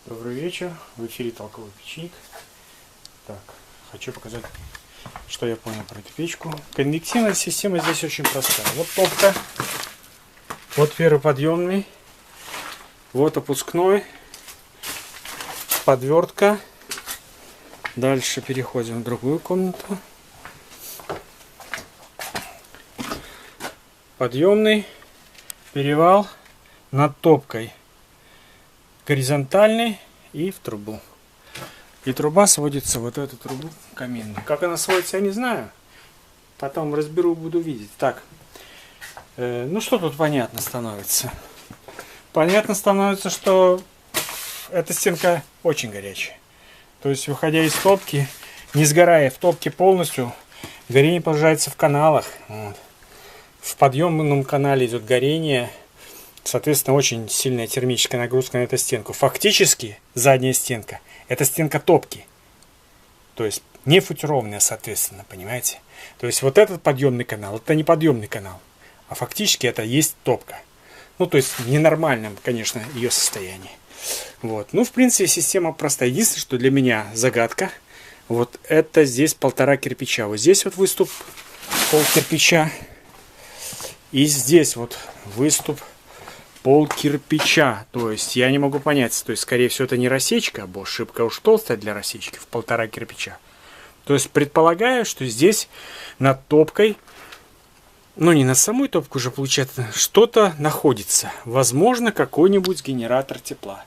Добрый вечер, в эфире Толковый печник. Так, хочу показать, что я понял про эту печку. Конвективная система здесь очень простая. Вот топка, вот первый подъемный, вот опускной, подвертка. Дальше переходим в другую комнату. Подъемный, перевал над топкой. Горизонтальный и в трубу. И труба сводится в вот эту трубу каминную. Как она сводится, я не знаю. Потом разберу, буду видеть. Так, ну что тут понятно становится? Понятно становится, что эта стенка очень горячая. То есть, выходя из топки, не сгорая в топке полностью, горение продолжается в каналах. Вот. В подъемном канале идет горение. Соответственно, очень сильная термическая нагрузка на эту стенку. Фактически, задняя стенка – это стенка топки. То есть, не футированная, соответственно, понимаете? То есть, вот этот подъемный канал – это не подъемный канал. А фактически, это есть топка. Ну, то есть, в ненормальном, конечно, ее состоянии. Вот. Ну, в принципе, система простая. Единственное, что для меня загадка. Вот это здесь 1,5 кирпича. Вот здесь вот выступ пол кирпича. И здесь вот выступ пол кирпича. То есть я не могу понять. То есть, скорее всего, это не рассечка, бо шибко уж толстая для рассечки в 1,5 кирпича. То есть предполагаю, что здесь над топкой, ну не над самой топкой уже получается, что-то находится. Возможно, какой-нибудь генератор тепла.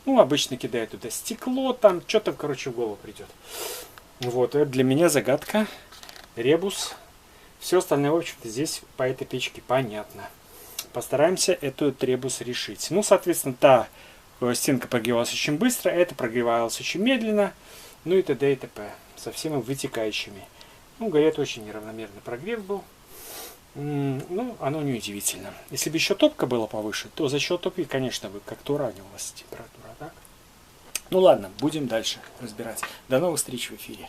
Ну, обычно кидают туда стекло, там что-то, короче, в голову придет. Вот, это для меня загадка. Ребус. Все остальное, в общем-то, здесь по этой печке понятно. Постараемся эту ребус решить. Ну, соответственно, та стенка прогревалась очень быстро, эта прогревалась очень медленно. Ну и т.д. и т.п. Со всеми вытекающими. Ну, говорят, очень неравномерный прогрев был. Ну, оно неудивительно. Если бы еще топка была повыше, то за счет топки, конечно, бы как-то уравнивалась температура. Так? Ну ладно, будем дальше разбирать. До новых встреч в эфире.